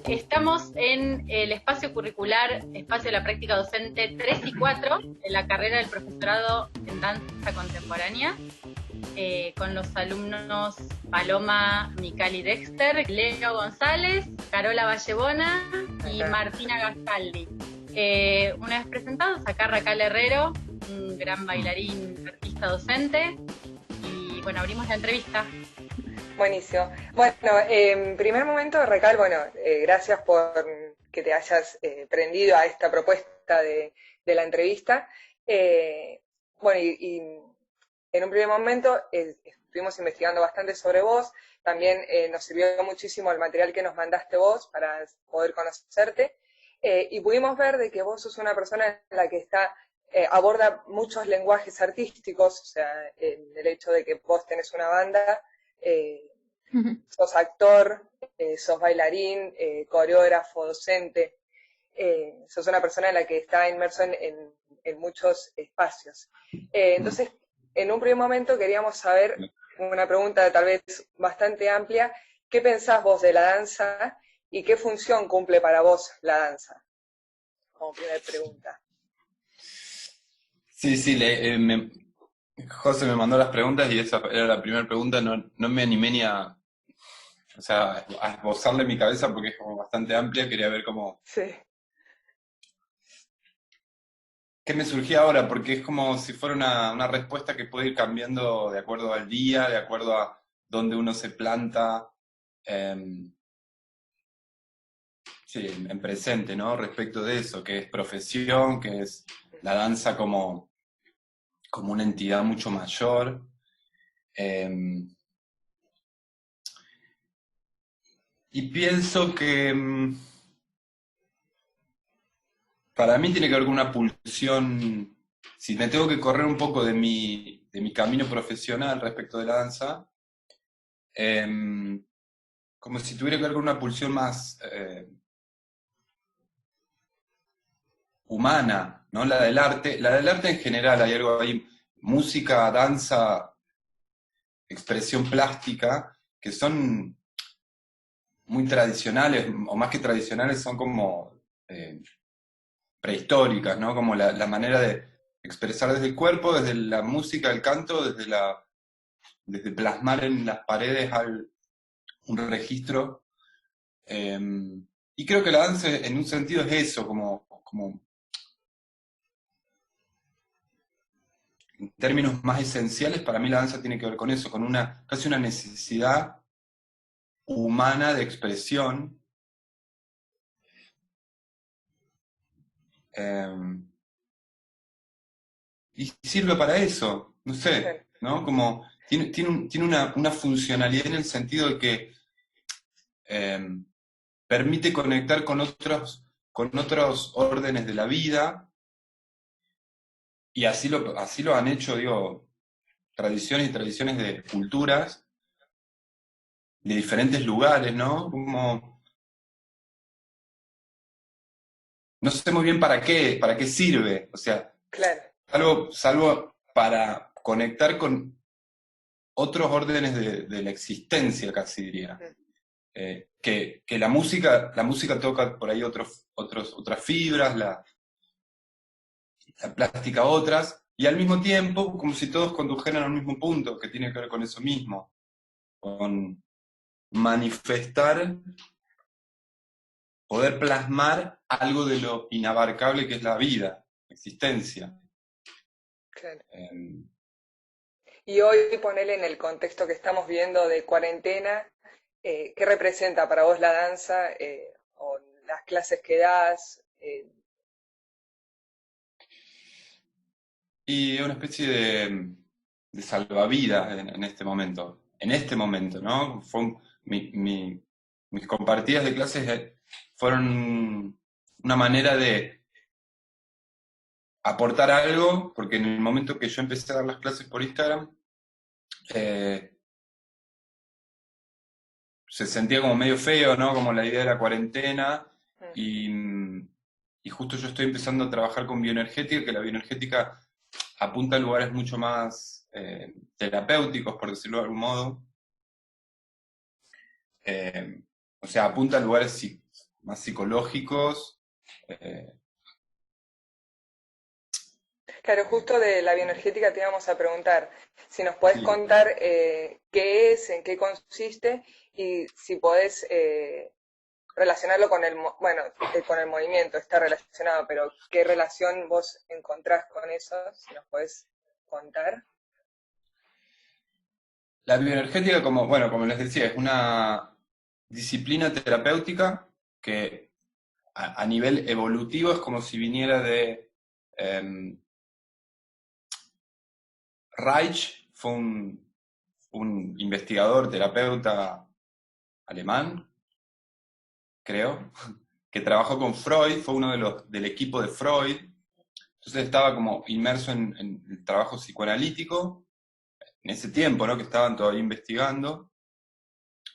Estamos en el espacio curricular, espacio de la práctica docente 3 y 4, en la carrera del profesorado en danza contemporánea, con los alumnos Paloma Micali Dexter, Leo González, Carola Vallebona y Martina Gastaldi. Una vez presentados, acá Racal Herrero, un gran bailarín, artista docente, y bueno, abrimos la entrevista. Buenísimo. Bueno, en primer momento, Racal, gracias por que te hayas prendido a esta propuesta de la entrevista. Y en un primer momento estuvimos investigando bastante sobre vos, también nos sirvió muchísimo el material que nos mandaste vos para poder conocerte, y pudimos ver de que vos sos una persona en la que aborda muchos lenguajes artísticos, o sea, el hecho de que vos tenés una banda, sos actor, sos bailarín, coreógrafo, docente, sos una persona en la que está inmerso en muchos espacios. Entonces, en un primer momento queríamos saber, una pregunta tal vez bastante amplia, ¿qué pensás vos de la danza y qué función cumple para vos la danza? Como primera pregunta. Sí, José me mandó las preguntas y esa era la primera pregunta, no me animé ni a esbozarle en mi cabeza porque es como bastante amplia, quería ver cómo... Sí. ¿Qué me surgía ahora? Porque es como si fuera una respuesta que puede ir cambiando de acuerdo al día, de acuerdo a dónde uno se planta, en presente, ¿no? Respecto de eso, que es profesión, que es la danza como una entidad mucho mayor. Y pienso que para mí tiene que ver con una pulsión. Si me tengo que correr un poco de mi camino profesional respecto de la danza, como si tuviera que ver con una pulsión más humana, ¿no? La del arte en general, hay algo ahí, música, danza, expresión plástica, que son muy tradicionales, o más que tradicionales, son como prehistóricas, ¿no? Como la manera de expresar desde el cuerpo, desde la música, el canto, desde plasmar en las paredes un registro. Y creo que la danza en un sentido es eso, como en términos más esenciales, para mí la danza tiene que ver con eso, con casi una necesidad humana de expresión. Y sirve para eso, no sé, ¿no? Como tiene una funcionalidad en el sentido de que permite conectar con otros órdenes de la vida, y así lo han hecho, digo, tradiciones y tradiciones de culturas de diferentes lugares, ¿no? Como no sé muy bien para qué sirve, o sea, claro, salvo para conectar con otros órdenes de la existencia, casi diría. Que la música toca por ahí otras fibras, la plástica otras, y al mismo tiempo, como si todos condujeran al mismo punto, que tiene que ver con eso mismo, con manifestar, poder plasmar algo de lo inabarcable que es la vida, la existencia. Claro. Y hoy ponele en el contexto que estamos viendo de cuarentena, ¿qué representa para vos la danza o las clases que das? Y una especie de salvavidas en este momento. En este momento, ¿no? Mis compartidas de clases fueron una manera de aportar algo, porque en el momento que yo empecé a dar las clases por Instagram, se sentía como medio feo, ¿no? Como la idea de la cuarentena, y justo yo estoy empezando a trabajar con bioenergética, que la bioenergética apunta a lugares mucho más terapéuticos, por decirlo de algún modo. O sea, apunta a lugares más psicológicos. Claro, justo de la bioenergética te íbamos a preguntar si nos podés Sí. contar qué es, en qué consiste y si podés relacionarlo con con el movimiento, está relacionado, pero ¿qué relación vos encontrás con eso? Si nos podés contar. La bioenergética, como les decía, es una disciplina terapéutica que a nivel evolutivo es como si viniera de... Reich fue un investigador, terapeuta alemán, creo, que trabajó con Freud, fue uno del equipo de Freud, entonces estaba como inmerso en el trabajo psicoanalítico, en ese tiempo, ¿no? Que estaban todavía investigando,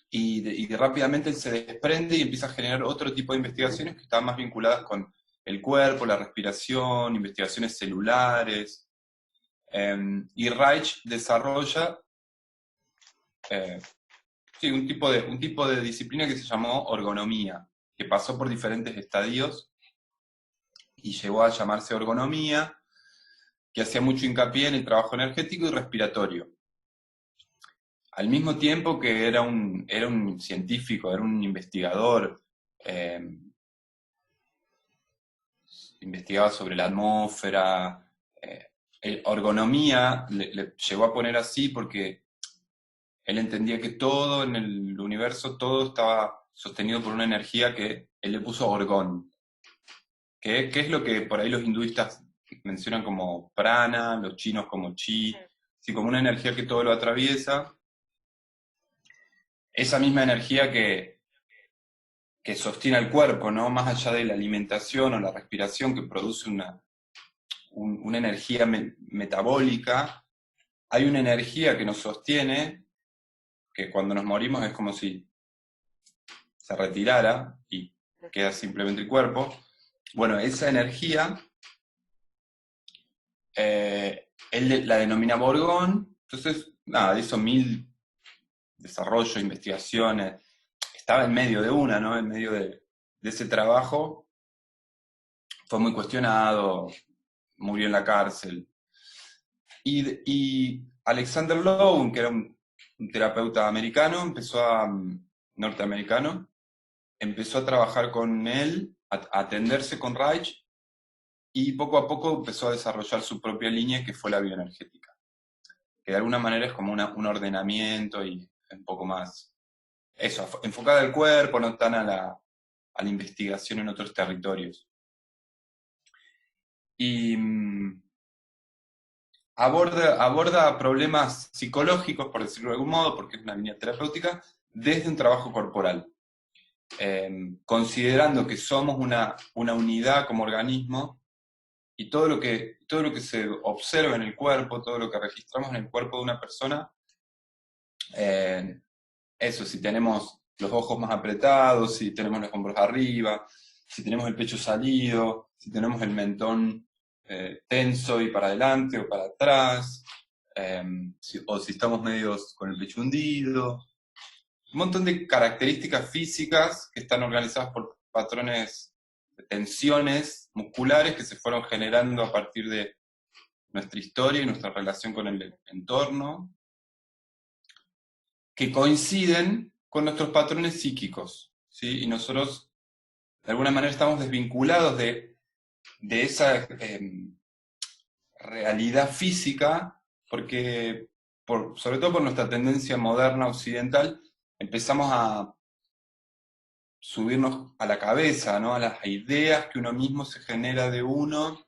y rápidamente él se desprende y empieza a generar otro tipo de investigaciones que estaban más vinculadas con el cuerpo, la respiración, investigaciones celulares, y Reich desarrolla sí, un tipo de disciplina que se llamó ergonomía, que pasó por diferentes estadios y llegó a llamarse ergonomía, que hacía mucho hincapié en el trabajo energético y respiratorio. Al mismo tiempo que era un científico, era un investigador, investigaba sobre la atmósfera. Ergonomía le llegó a poner así porque él entendía que todo en el universo, todo estaba sostenido por una energía que él le puso orgón, que es lo que por ahí los hinduistas mencionan como prana, los chinos como chi, así como una energía que todo lo atraviesa. Esa misma energía que sostiene al cuerpo, ¿no? Más allá de la alimentación o la respiración que produce una energía metabólica, hay una energía que nos sostiene, que cuando nos morimos es como si se retirara y queda simplemente el cuerpo. Bueno, esa energía, él la denomina Borgón, entonces, nada, hizo 1000 desarrollos, investigaciones, estaba en medio de una, ¿no? En medio de ese trabajo, fue muy cuestionado, murió en la cárcel. Y Alexander Lowen, que era un terapeuta americano, norteamericano, empezó a trabajar con él, a atenderse con Reich, y poco a poco empezó a desarrollar su propia línea, que fue la bioenergética, que de alguna manera es como un ordenamiento y un poco más, eso, enfocada al cuerpo, no tan a la investigación en otros territorios. Y aborda problemas psicológicos, por decirlo de algún modo, porque es una línea terapéutica, desde un trabajo corporal. Considerando que somos una unidad como organismo, y todo lo que se observa en el cuerpo, todo lo que registramos en el cuerpo de una persona, eso, si tenemos los ojos más apretados, si tenemos los hombros arriba, si tenemos el pecho salido, si tenemos el mentón tenso y para adelante o para atrás, o si estamos medios con el pecho hundido, un montón de características físicas que están organizadas por patrones de tensiones musculares que se fueron generando a partir de nuestra historia y nuestra relación con el entorno, que coinciden con nuestros patrones psíquicos, ¿sí? Y nosotros, de alguna manera, estamos desvinculados de esa realidad física, porque, sobre todo por nuestra tendencia moderna occidental, empezamos a subirnos a la cabeza, ¿no? A las ideas que uno mismo se genera de uno,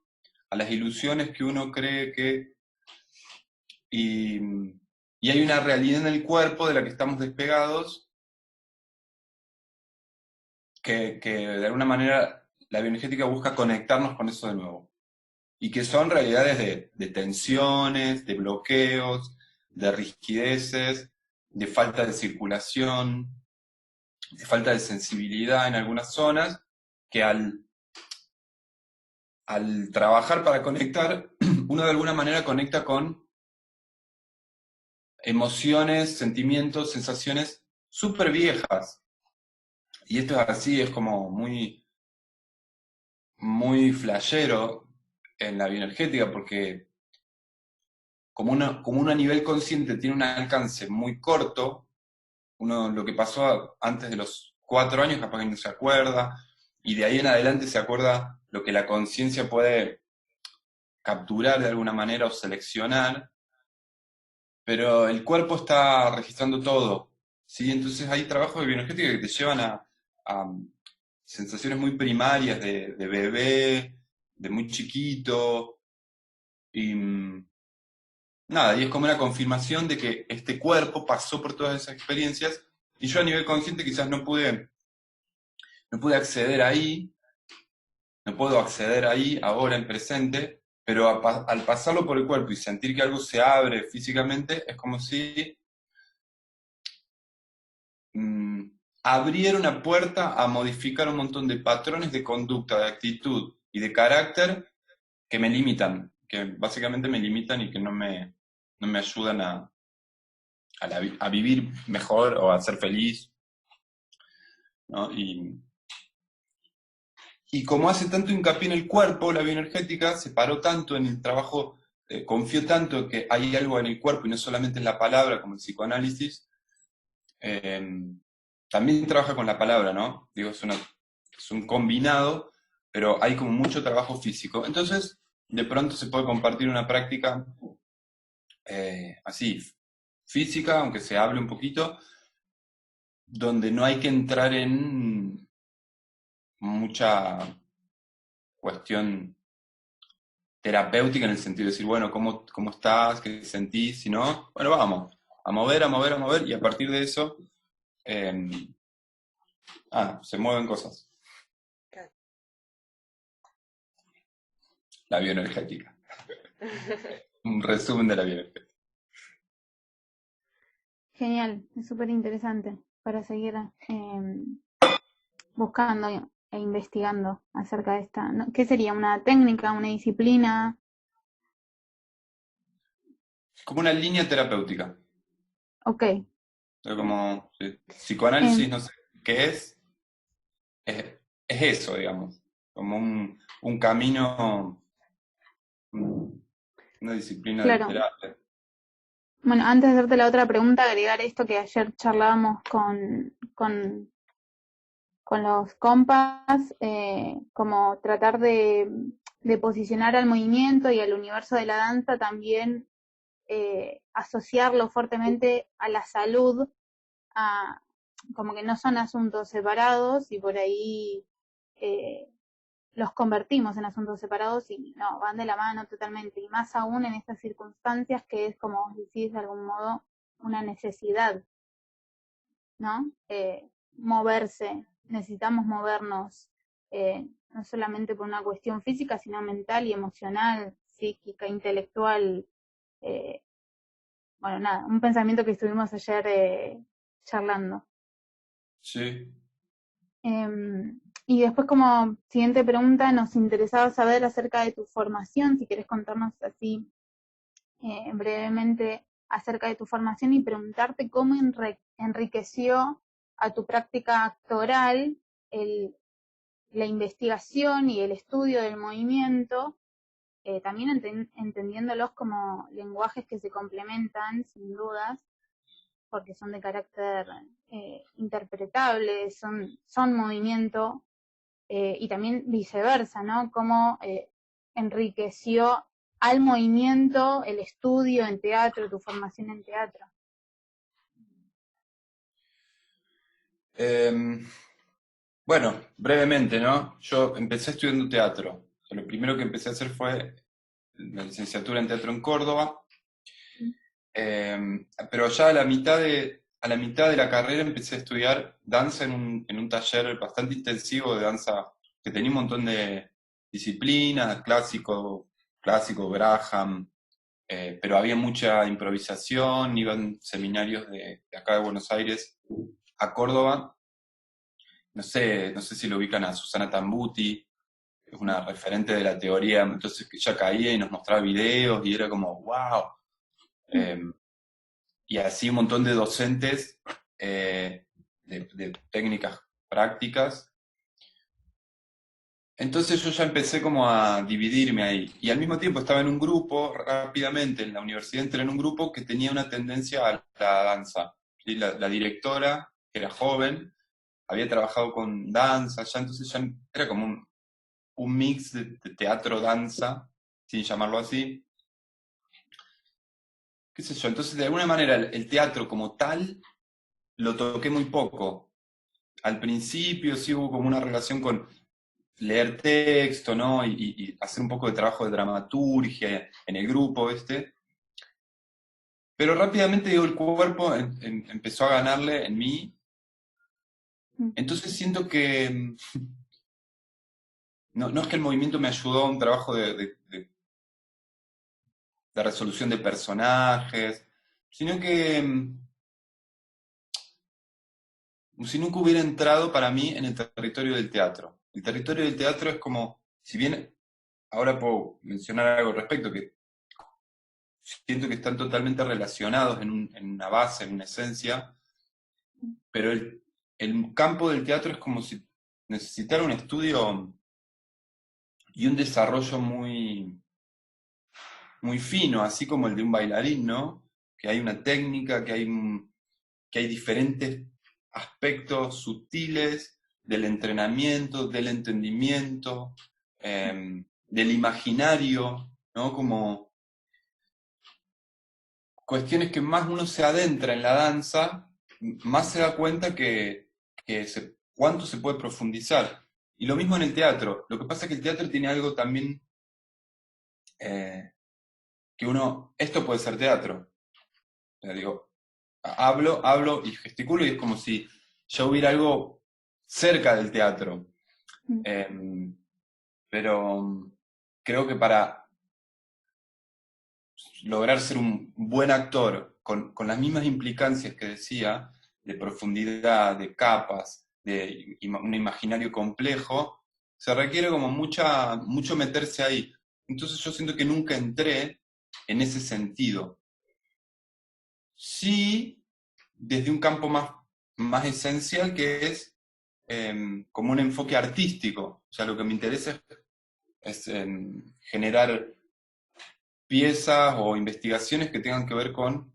a las ilusiones que uno cree que... Y hay una realidad en el cuerpo de la que estamos despegados, que de alguna manera la bioenergética busca conectarnos con eso de nuevo. Y que son realidades de tensiones, de bloqueos, de rigideces, de falta de circulación, de falta de sensibilidad en algunas zonas, que al trabajar para conectar, uno de alguna manera conecta con emociones, sentimientos, sensaciones súper viejas. Y esto es así, es como muy, muy flashero en la bioenergética, porque como uno a nivel consciente tiene un alcance muy corto, uno lo que pasó antes de los 4 años capaz que no se acuerda, y de ahí en adelante se acuerda lo que la conciencia puede capturar de alguna manera o seleccionar, pero el cuerpo está registrando todo, ¿sí? Entonces hay trabajos de bioenergética que te llevan a sensaciones muy primarias de bebé, de muy chiquito, y nada, y es como una confirmación de que este cuerpo pasó por todas esas experiencias, y yo a nivel consciente quizás no pude acceder ahí, no puedo acceder ahí ahora en presente, pero al pasarlo por el cuerpo y sentir que algo se abre físicamente, es como si abriera una puerta a modificar un montón de patrones de conducta, de actitud y de carácter que me limitan, que básicamente me limitan y que no me ayudan a vivir mejor o a ser feliz, ¿no? Y como hace tanto hincapié en el cuerpo, la bioenergética se paró tanto en el trabajo, confió tanto que hay algo en el cuerpo y no solamente en la palabra, como el psicoanálisis, también trabaja con la palabra, ¿no? Digo, es un combinado, pero hay como mucho trabajo físico. Entonces, de pronto se puede compartir una práctica así, física, aunque se hable un poquito, donde no hay que entrar en mucha cuestión terapéutica en el sentido de decir, bueno, ¿cómo estás? ¿Qué sentís? Si no, bueno, vamos, a mover, a mover, a mover, y a partir de eso se mueven cosas. La bioenergética. Un resumen de la bioenergética. Genial, es súper interesante para seguir buscando e investigando acerca de esta. ¿No? ¿Qué sería? ¿Una técnica, una disciplina? Como una línea terapéutica. Ok. Como psicoanálisis, no sé qué es eso, digamos. Como un camino, una disciplina de terapia. Bueno, antes de hacerte la otra pregunta, agregar esto que ayer charlábamos con los compas, como tratar de posicionar al movimiento y al universo de la danza también, asociarlo fuertemente a la salud, como que no son asuntos separados y por ahí los convertimos en asuntos separados y no, van de la mano totalmente, y más aún en estas circunstancias que es, como vos decís, de algún modo una necesidad, ¿no? Moverse, necesitamos movernos, no solamente por una cuestión física, sino mental y emocional, psíquica, intelectual. Bueno, nada, un pensamiento que estuvimos ayer charlando. Sí. Y después, como siguiente pregunta, nos interesaba saber acerca de tu formación, si querés contarnos así brevemente acerca de tu formación y preguntarte cómo enriqueció a tu práctica actoral la investigación y el estudio del movimiento, también entendiéndolos como lenguajes que se complementan, sin dudas, porque son de carácter interpretable, son movimiento, y también viceversa, ¿no? Cómo enriqueció al movimiento el estudio en teatro, tu formación en teatro. Bueno, brevemente, ¿no? Yo empecé estudiando teatro. Lo primero que empecé a hacer fue la licenciatura en teatro en Córdoba, pero ya a la mitad de la carrera empecé a estudiar danza en un taller bastante intensivo de danza que tenía un montón de disciplinas, clásico, Graham, pero había mucha improvisación, iban seminarios de acá de Buenos Aires a Córdoba. No sé si lo ubican a Susana Tambuti, es una referente de la teoría, entonces ella caía y nos mostraba videos y era como, wow. Y así un montón de docentes de técnicas prácticas. Entonces yo ya empecé como a dividirme ahí. Y al mismo tiempo estaba en un grupo, rápidamente en la universidad entré en un grupo que tenía una tendencia a la danza. ¿Sí? La directora, que era joven, había trabajado con danza, ya entonces ya era como un mix de teatro-danza, sin llamarlo así. ¿Qué sé yo? Entonces de alguna manera el teatro como tal lo toqué muy poco. Al principio sí hubo como una relación con leer texto, ¿no? Y hacer un poco de trabajo de dramaturgia en el grupo, Pero rápidamente, digo, el cuerpo empezó a ganarle en mí. Entonces siento que no es que el movimiento me ayudó a un trabajo de resolución de personajes, sino que si nunca hubiera entrado para mí en el territorio del teatro. El territorio del teatro es como, si bien ahora puedo mencionar algo al respecto, que siento que están totalmente relacionados en una base, en una esencia, pero el campo del teatro es como si necesitara un estudio y un desarrollo muy, muy fino, así como el de un bailarín, ¿no? Que hay una técnica, que hay diferentes aspectos sutiles del entrenamiento, del entendimiento, del imaginario, ¿no? Como cuestiones que más uno se adentra en la danza, más se da cuenta cuánto se puede profundizar. Y lo mismo en el teatro. Lo que pasa es que el teatro tiene algo también que esto puede ser teatro. O sea, digo, hablo y gesticulo y es como si ya hubiera algo cerca del teatro. Pero creo que para lograr ser un buen actor con las mismas implicancias que decía, de profundidad, de capas, de un imaginario complejo, se requiere como mucho meterse ahí. Entonces yo siento que nunca entré en ese sentido. Sí, desde un campo más esencial que es como un enfoque artístico. O sea, lo que me interesa es generar piezas o investigaciones que tengan que ver con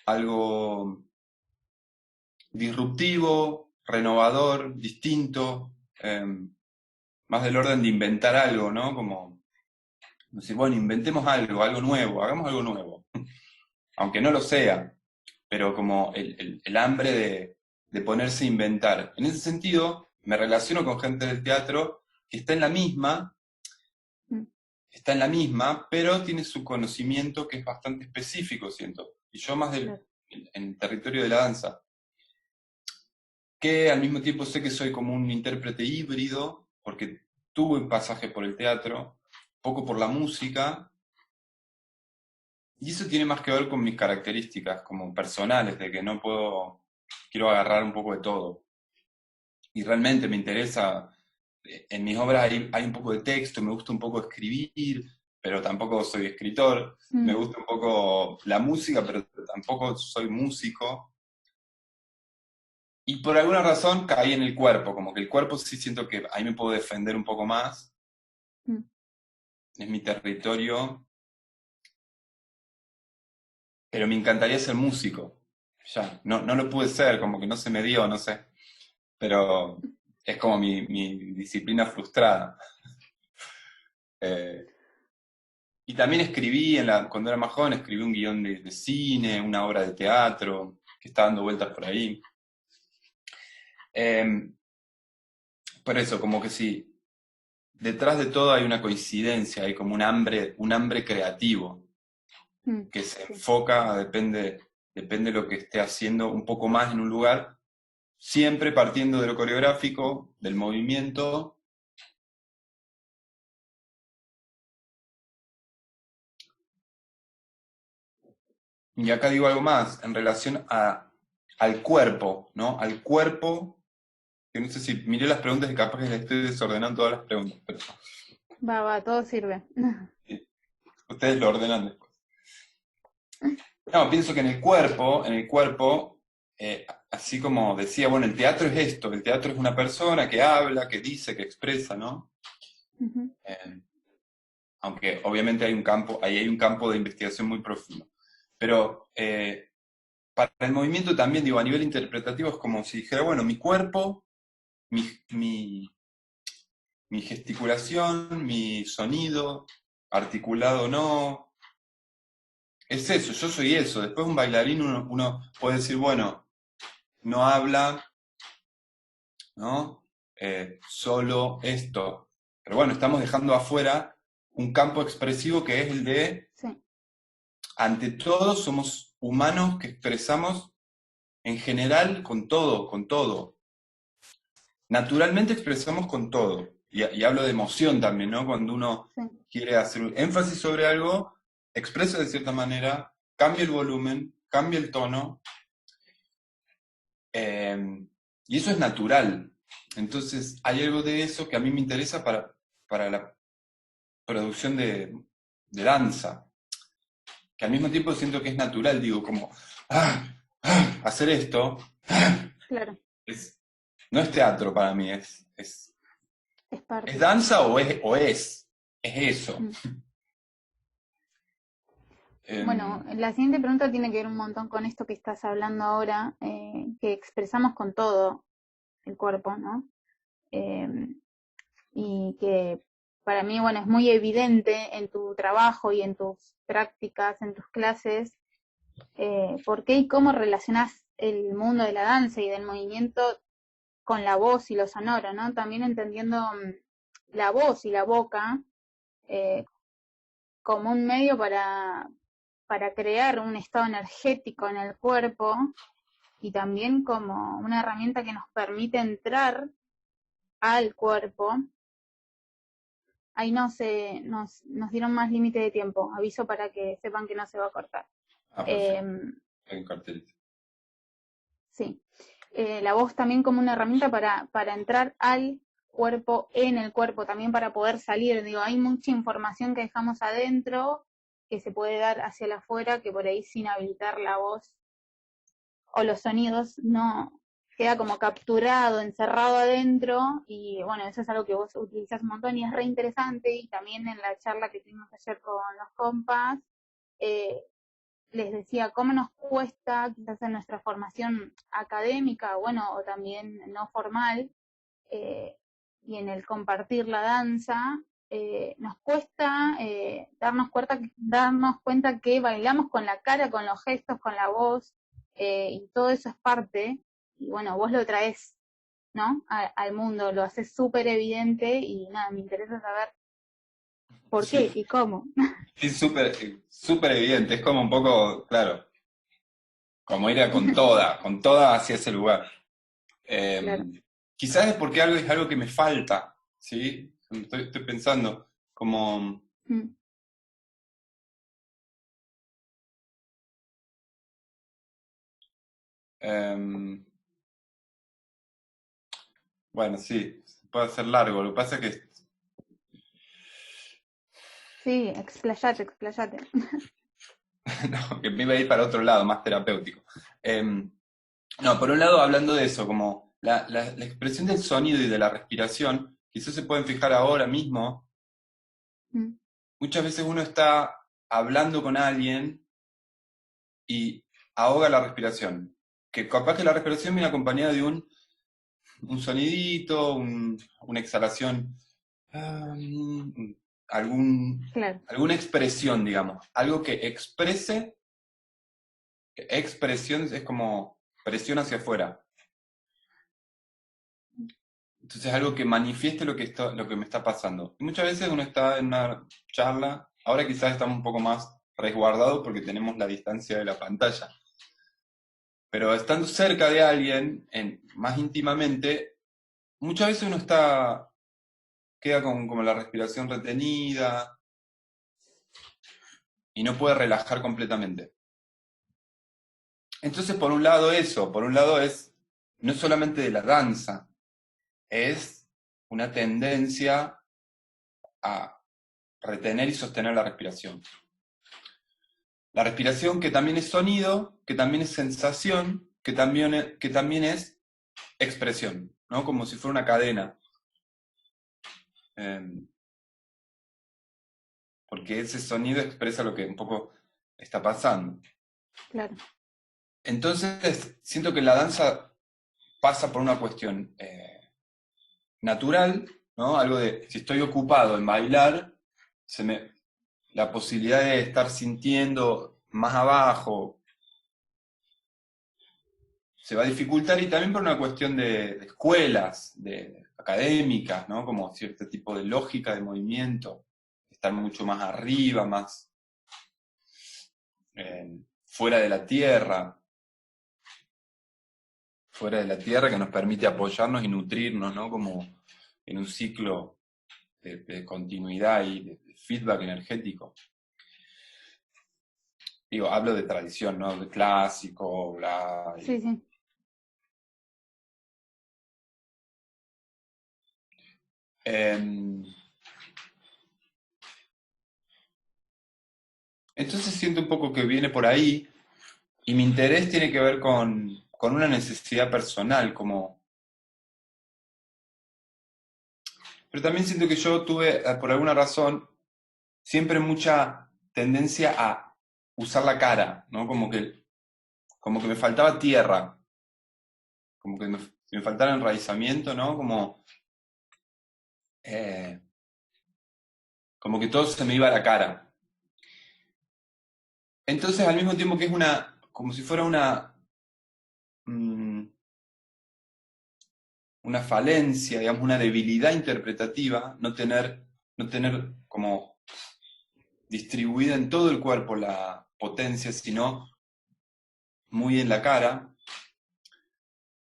algo disruptivo, renovador, distinto, más del orden de inventar algo, ¿no? Como decir, bueno, inventemos algo nuevo, hagamos algo nuevo. Aunque no lo sea, pero como el hambre de ponerse a inventar. En ese sentido, me relaciono con gente del teatro que está en la misma, pero tiene su conocimiento que es bastante específico, siento. Y yo más en el territorio de la danza. Que al mismo tiempo sé que soy como un intérprete híbrido, porque tuve un pasaje por el teatro, poco por la música, y eso tiene más que ver con mis características como personales, de que quiero agarrar un poco de todo. Y realmente me interesa, en mis obras hay un poco de texto, me gusta un poco escribir, pero tampoco soy escritor, me gusta un poco la música, pero tampoco soy músico. Y por alguna razón caí en el cuerpo, como que el cuerpo sí siento que ahí me puedo defender un poco más. Es mi territorio. Pero me encantaría ser músico. Ya, no lo pude ser, como que no se me dio, no sé. Pero es como mi disciplina frustrada. Y también escribí, cuando era más joven, escribí un guión de cine, una obra de teatro, que está dando vueltas por ahí. Por eso, como que sí, detrás de todo hay una coincidencia, hay como un hambre creativo, que se enfoca, depende de lo que esté haciendo un poco más en un lugar, siempre partiendo de lo coreográfico, del movimiento. Y acá digo algo más, en relación al cuerpo, ¿no? Al cuerpo, que no sé si miré las preguntas y capaz que le estoy desordenando todas las preguntas, pero Va, todo sirve. Sí. Ustedes lo ordenan después. No, pienso que en el cuerpo, así como decía, bueno, el teatro es esto, el teatro es una persona que habla, que dice, que expresa, ¿no? Ujú. Aunque obviamente ahí hay un campo de investigación muy profundo. Pero para el movimiento también, digo, a nivel interpretativo es como si dijera, bueno, mi cuerpo, mi gesticulación, mi sonido, articulado o no, es eso, yo soy eso. Después un bailarín uno puede decir, bueno, no habla, ¿no? Solo esto. Pero bueno, estamos dejando afuera un campo expresivo que es el de, Sí, ante todo, somos humanos que expresamos en general con todo. Naturalmente expresamos con todo. Y hablo de emoción también, ¿no? Cuando uno sí. quiere hacer un énfasis sobre algo, expresa de cierta manera, cambia el volumen, cambia el tono, y eso es natural. Entonces, hay algo de eso que a mí me interesa para la producción de danza, que al mismo tiempo siento que es natural, digo, como hacer esto, Claro, no es teatro para mí, es parte. ¿es danza o es eso? Mm. Bueno, la siguiente pregunta tiene que ver un montón con esto que estás hablando ahora, que expresamos con todo el cuerpo, ¿no? Y que para mí, bueno, es muy evidente en tu trabajo y en tus prácticas, en tus clases, por qué y cómo relacionás el mundo de la danza y del movimiento con la voz y lo sonoro, ¿no? También entendiendo la voz y la boca como un medio para crear un estado energético en el cuerpo y también como una herramienta que nos permite entrar al cuerpo. Ahí nos dieron más límite de tiempo, aviso para que sepan que no se va a cortar. Perfecto. Hay un cartelito. Sí, la voz también como una herramienta para entrar al cuerpo, en el cuerpo, también para poder salir. Digo, hay mucha información que dejamos adentro que se puede dar hacia el afuera, que por ahí sin habilitar la voz o los sonidos no queda como capturado, encerrado adentro, y bueno, eso es algo que vos utilizás un montón y es re interesante. Y también en la charla que tuvimos ayer con los compas, les decía cómo nos cuesta, quizás en nuestra formación académica, bueno, o también no formal, y en el compartir la danza, nos cuesta darnos cuenta que bailamos con la cara, con los gestos, con la voz, y todo eso es parte, y bueno, vos lo traes, ¿no? Al mundo, lo haces súper evidente, y nada, me interesa saber por qué y cómo. Sí, súper evidente, es como un poco, claro, como ir con toda hacia ese lugar. Claro. Quizás es porque es algo que me falta, ¿sí? Estoy pensando, como... bueno, sí, puede ser largo, lo que pasa es que... Sí, explayate. no, que me iba a ir para otro lado, más terapéutico. No, por un lado, hablando de eso, como la expresión del sonido y de la respiración, quizás se pueden fijar ahora mismo. Muchas veces uno está hablando con alguien y ahoga la respiración. Que capaz que la respiración viene acompañada de un sonidito, una exhalación, alguna expresión, digamos. Algo que exprese. Expresión es como presión hacia afuera. Entonces algo que manifieste lo que me está pasando. Y muchas veces uno está en una charla, ahora quizás estamos un poco más resguardados porque tenemos la distancia de la pantalla. Pero estando cerca de alguien, más íntimamente, muchas veces uno queda con como la respiración retenida y no puede relajar completamente. Entonces, por un lado es no solamente de la danza, es una tendencia a retener y sostener la respiración. La respiración que también es sonido, que también es sensación, que también es expresión, ¿no? Como si fuera una cadena. Porque ese sonido expresa lo que un poco está pasando. Claro. Entonces, siento que la danza pasa por una cuestión natural, ¿no? Algo de, si estoy ocupado en bailar, la posibilidad de estar sintiendo más abajo se va a dificultar, y también por una cuestión de escuelas, de académicas, ¿no? Como cierto tipo de lógica de movimiento, estar mucho más arriba, más fuera de la tierra, que nos permite apoyarnos y nutrirnos, ¿no? Como en un ciclo de continuidad y de feedback energético. Digo, hablo de tradición, ¿no? De clásico, bla. Sí, sí. Entonces siento un poco que viene por ahí, y mi interés tiene que ver con una necesidad personal, pero también siento que yo tuve, por alguna razón, siempre mucha tendencia a usar la cara, ¿no? Como que me faltaba tierra, como que me faltaba enraizamiento, ¿no? Como que todo se me iba a la cara. Entonces, al mismo tiempo que es como si fuera una falencia, digamos, una debilidad interpretativa, no tener como distribuida en todo el cuerpo la potencia, sino muy en la cara,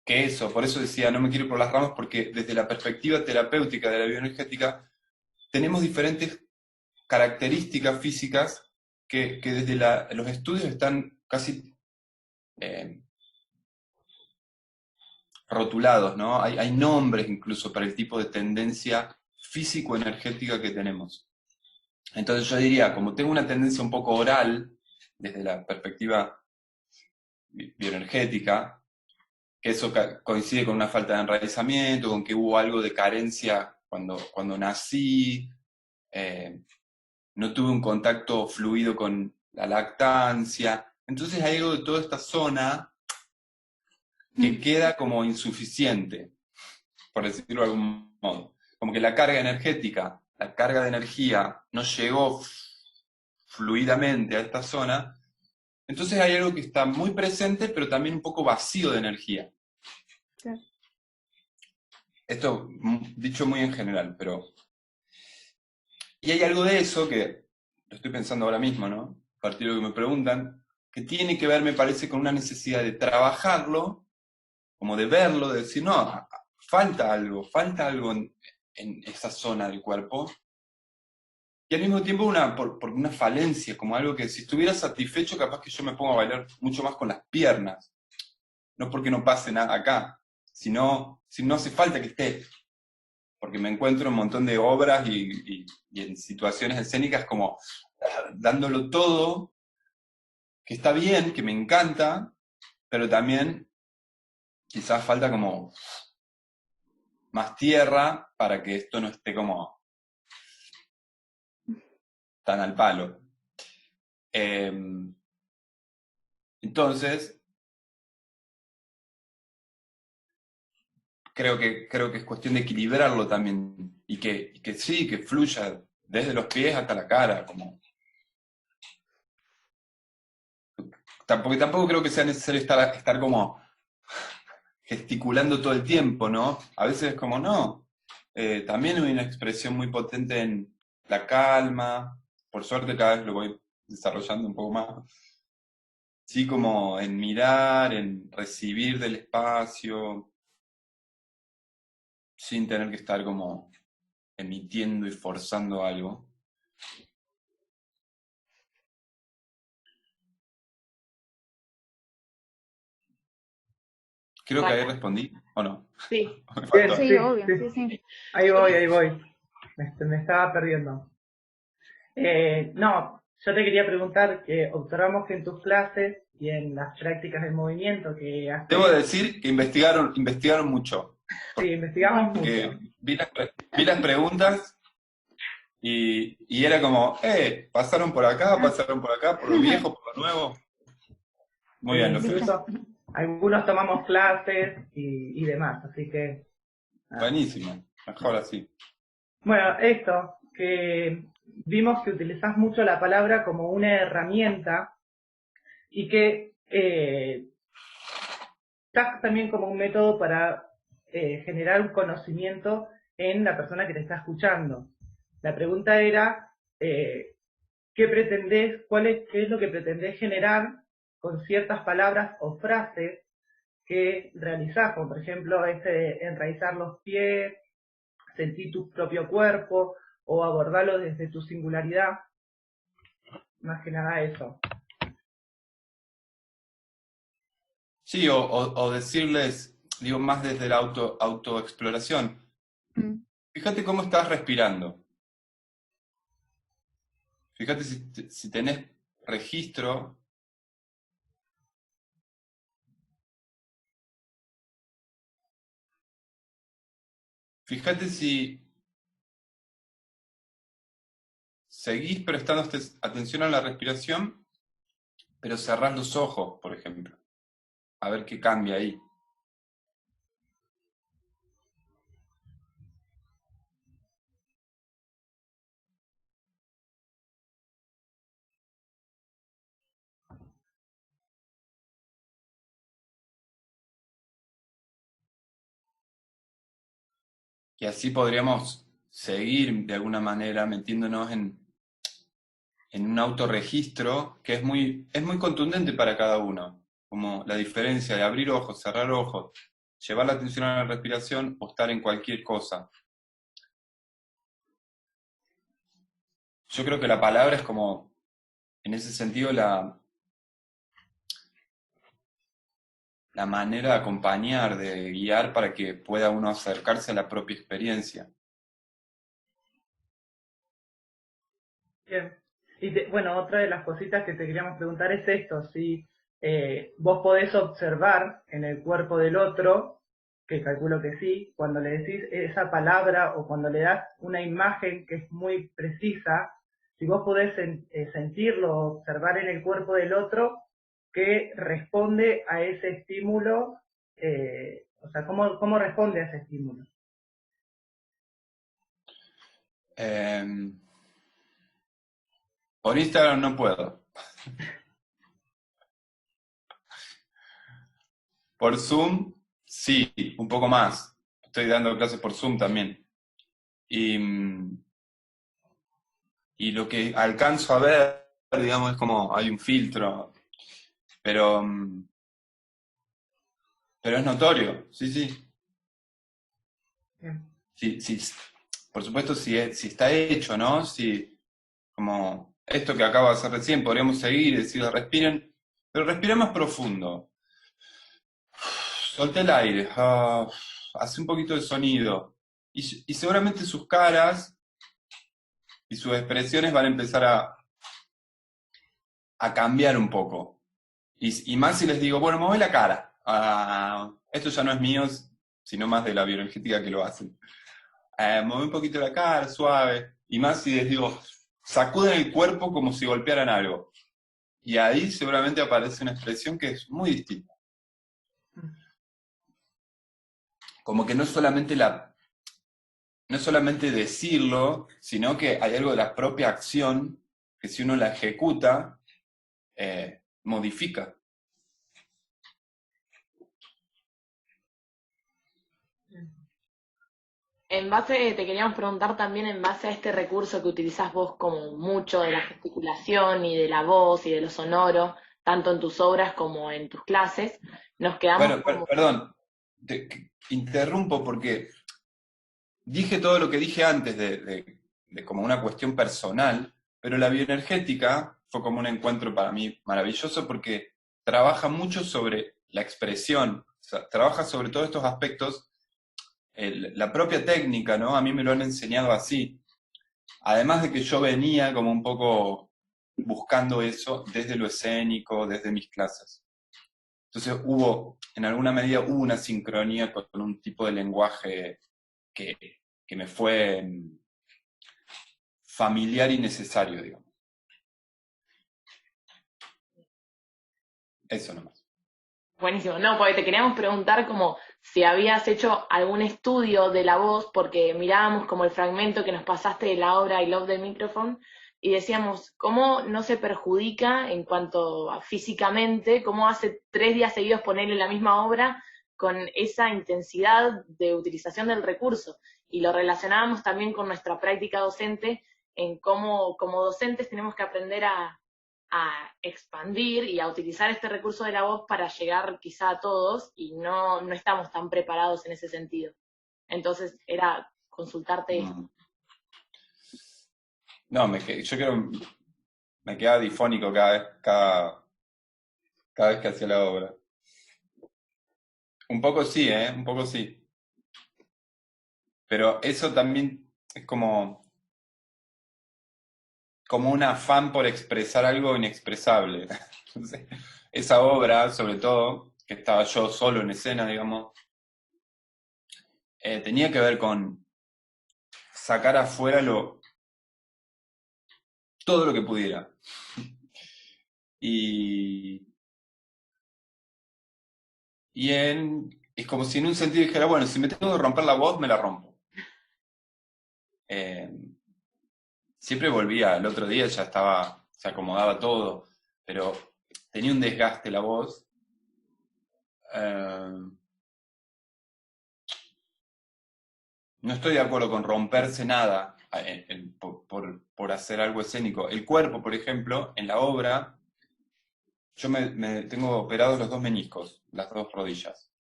que por eso decía, no me quiero ir por las ramas, porque desde la perspectiva terapéutica de la bioenergética, tenemos diferentes características físicas que desde los estudios están casi rotulados, ¿no? Hay nombres incluso para el tipo de tendencia físico-energética que tenemos. Entonces yo diría, como tengo una tendencia un poco oral, desde la perspectiva bioenergética, que eso coincide con una falta de enraizamiento, con que hubo algo de carencia cuando nací, no tuve un contacto fluido con la lactancia. Entonces hay algo de toda esta zona que queda como insuficiente, por decirlo de algún modo. Como que la carga energética, la carga de energía no llegó fluidamente a esta zona. Entonces hay algo que está muy presente, pero también un poco vacío de energía. Claro. Esto dicho muy en general, pero... Y hay algo de eso que lo estoy pensando ahora mismo, ¿no? A partir de lo que me preguntan, que tiene que ver, me parece, con una necesidad de trabajarlo, como de verlo, de decir, no, falta algo en esa zona del cuerpo. Y al mismo tiempo por una falencia, como algo que si estuviera satisfecho, capaz que yo me pongo a bailar mucho más con las piernas. No porque no pase nada acá, sino si no hace falta que esté. Porque me encuentro en un montón de obras y en situaciones escénicas como dándolo todo, que está bien, que me encanta, pero también quizás falta como más tierra para que esto no esté como tan al palo. Entonces, creo que es cuestión de equilibrarlo también, y que sí, que fluya desde los pies hasta la cara, como... Tampoco creo que sea necesario estar como gesticulando todo el tiempo, ¿no? A veces es como, no. También hay una expresión muy potente en la calma, por suerte cada vez lo voy desarrollando un poco más. Sí, como en mirar, en recibir del espacio, sin tener que estar como emitiendo y forzando algo. Creo que ahí respondí, ¿o no? Sí, Me bien, faltó. Sí, sí, obvio, sí. sí, sí. Ahí voy. me estaba perdiendo. No, yo te quería preguntar que observamos que en tus clases y en las prácticas del movimiento que haces... Debo decir que investigaron mucho. Sí, investigamos Que mucho. vi las preguntas y era como, pasaron por acá, por lo viejo, por lo nuevo. Muy bien, lo que Incluso algunos tomamos clases y demás, así que... buenísimo, mejor así. Bueno, esto, que vimos que utilizás mucho la palabra como una herramienta y que estás también como un método para generar un conocimiento en la persona que te está escuchando. La pregunta era, ¿qué pretendés, qué es lo que pretendés generar con ciertas palabras o frases que realizás, como por ejemplo enraizar los pies, sentir tu propio cuerpo o abordarlo desde tu singularidad? Más que nada eso. Sí, o decirles, digo, más desde la autoexploración. Fíjate cómo estás respirando. Fíjate si tenés registro. Fíjate si seguís prestando atención a la respiración, pero cerrás los ojos, por ejemplo. A ver qué cambia ahí. Y así podríamos seguir de alguna manera metiéndonos en un autorregistro que es muy contundente para cada uno. Como la diferencia de abrir ojos, cerrar ojos, llevar la atención a la respiración o estar en cualquier cosa. Yo creo que la palabra es como, en ese sentido, la manera de acompañar, de guiar para que pueda uno acercarse a la propia experiencia. Bien. Y bueno, otra de las cositas que te queríamos preguntar es esto, si vos podés observar en el cuerpo del otro, que calculo que sí, cuando le decís esa palabra o cuando le das una imagen que es muy precisa, si vos podés sentirlo, observar en el cuerpo del otro que responde a ese estímulo, o sea, ¿cómo responde a ese estímulo? Por Instagram no puedo. Por Zoom, sí, un poco más. Estoy dando clases por Zoom también. Y lo que alcanzo a ver, digamos, es como hay un filtro. Pero es notorio, sí, sí. Sí, por supuesto, si está hecho, ¿no? Si, como esto que acabo de hacer recién, podríamos seguir y decir, respiren, pero respiren más profundo. Solté el aire, hace un poquito de sonido. Y seguramente sus caras y sus expresiones van a empezar a cambiar un poco. Y más si les digo, bueno, mueve la cara. Esto ya no es mío, sino más de la bioenergética que lo hacen. Mueve un poquito la cara, suave. Y más si les digo, sacuden el cuerpo como si golpearan algo. Y ahí seguramente aparece una expresión que es muy distinta. Como que no solamente decirlo, sino que hay algo de la propia acción que si uno la ejecuta, modifica. En base, te queríamos preguntar también en base a este recurso que utilizás vos como mucho de la gesticulación y de la voz y de lo sonoro, tanto en tus obras como en tus clases, nos quedamos Bueno, perdón, te interrumpo porque dije todo lo que dije antes de como una cuestión personal, pero la bioenergética fue como un encuentro para mí maravilloso porque trabaja mucho sobre la expresión, o sea, trabaja sobre todos estos aspectos. La propia técnica, ¿no? A mí me lo han enseñado así. además de que yo venía como un poco buscando eso desde lo escénico, desde mis clases. Entonces en alguna medida hubo una sincronía con un tipo de lenguaje que me fue familiar y necesario, digamos. Eso nomás. Buenísimo. No, porque te queríamos preguntar como si habías hecho algún estudio de la voz, porque mirábamos como el fragmento que nos pasaste de la obra I Love the Microphone, y decíamos, ¿cómo no se perjudica en cuanto a físicamente, cómo hace 3 días seguidos ponerle la misma obra con esa intensidad de utilización del recurso? Y lo relacionábamos también con nuestra práctica docente, en cómo como docentes tenemos que aprender a expandir y a utilizar este recurso de la voz para llegar quizá a todos, y no estamos tan preparados en ese sentido. Entonces era consultarte esto. No, yo creo me quedaba difónico cada vez que hacía la obra. Un poco sí, un poco sí. Pero eso también es como un afán por expresar algo inexpresable. Entonces, esa obra, sobre todo, que estaba yo solo en escena, digamos, tenía que ver con sacar afuera todo lo que pudiera. Es como si en un sentido dijera, bueno, si me tengo que romper la voz, me la rompo. Siempre volvía, el otro día ya se acomodaba todo, pero tenía un desgaste la voz. No estoy de acuerdo con romperse nada por hacer algo escénico. El cuerpo, por ejemplo, en la obra, yo me tengo operados los 2 meniscos, las 2 rodillas.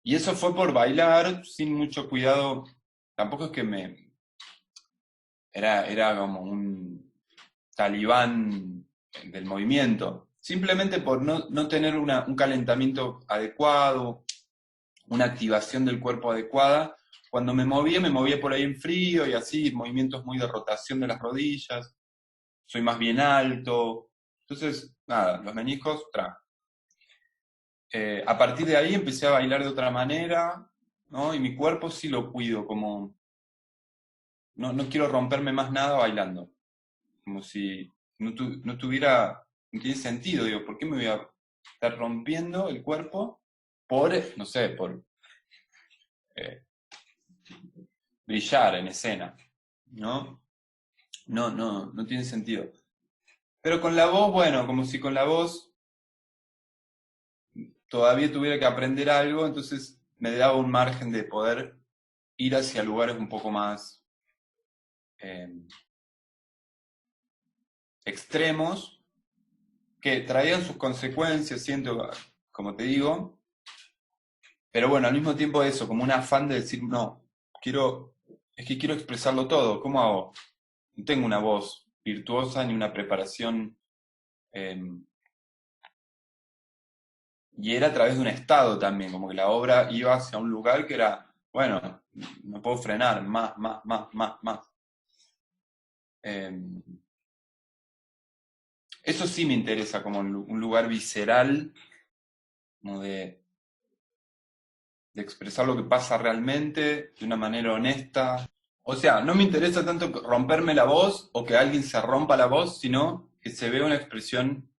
Y eso fue por bailar, sin mucho cuidado. Tampoco es que era como un talibán del movimiento. Simplemente por no tener un calentamiento adecuado, una activación del cuerpo adecuada. Cuando me movía por ahí en frío y así, movimientos muy de rotación de las rodillas. Soy más bien alto. Entonces, nada, los meniscos, a partir de ahí empecé a bailar de otra manera, ¿no? Y mi cuerpo sí lo cuido, como no quiero romperme más nada bailando. Como si no tiene sentido, digo, ¿por qué me voy a estar rompiendo el cuerpo por brillar en escena? ¿No? No tiene sentido. Pero con la voz, bueno, como si con la voz todavía tuviera que aprender algo, entonces me daba un margen de poder ir hacia lugares un poco más extremos, que traían sus consecuencias, siento, como te digo, pero bueno, al mismo tiempo eso, como un afán de decir, no, quiero expresarlo todo, ¿cómo hago? No tengo una voz virtuosa ni una preparación, y era a través de un estado también, como que la obra iba hacia un lugar que era, bueno, no puedo frenar, más. Eso sí me interesa, como un lugar visceral, como de expresar lo que pasa realmente de una manera honesta. O sea, no me interesa tanto romperme la voz o que alguien se rompa la voz, sino que se vea una expresión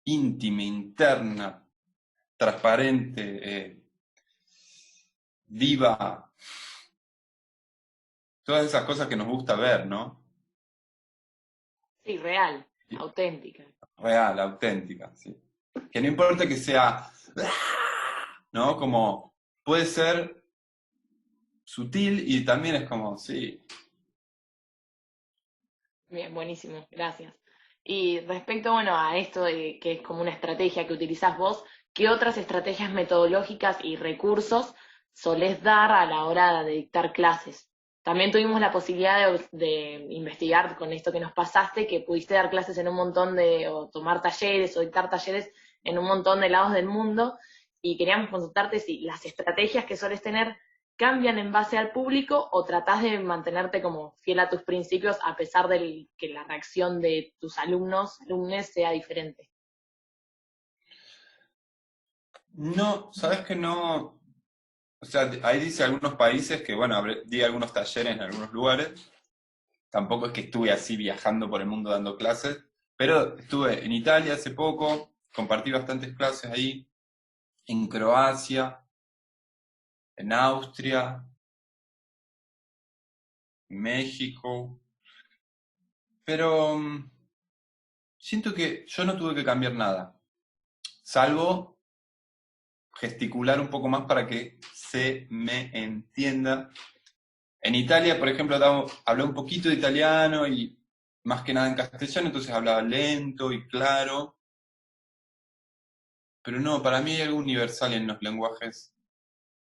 íntima, interna, transparente, viva. Todas esas cosas que nos gusta ver, ¿no? Sí, real, auténtica. Real, auténtica, sí. Que no importa que sea, ¿no? Como puede ser sutil y también es como, sí. Bien, buenísimo, gracias. Y respecto, bueno, a esto de que es como una estrategia que utilizás vos, ¿qué otras estrategias metodológicas y recursos solés dar a la hora de dictar clases? También tuvimos la posibilidad de investigar con esto que nos pasaste, que pudiste dar clases en un montón o tomar talleres o dictar talleres en un montón de lados del mundo, y queríamos consultarte si las estrategias que sueles tener cambian en base al público o tratás de mantenerte como fiel a tus principios a pesar de que la reacción de tus alumnos sea diferente? No, sabes que no. O sea, ahí dice algunos países que, bueno, di algunos talleres en algunos lugares. Tampoco es que estuve así viajando por el mundo dando clases, pero estuve en Italia hace poco, compartí bastantes clases ahí, en Croacia, en Austria, México, pero siento que yo no tuve que cambiar nada, salvo gesticular un poco más para que se me entienda. En Italia, por ejemplo, hablé un poquito de italiano y más que nada en castellano, entonces hablaba lento y claro. Pero no, para mí hay algo universal en los lenguajes.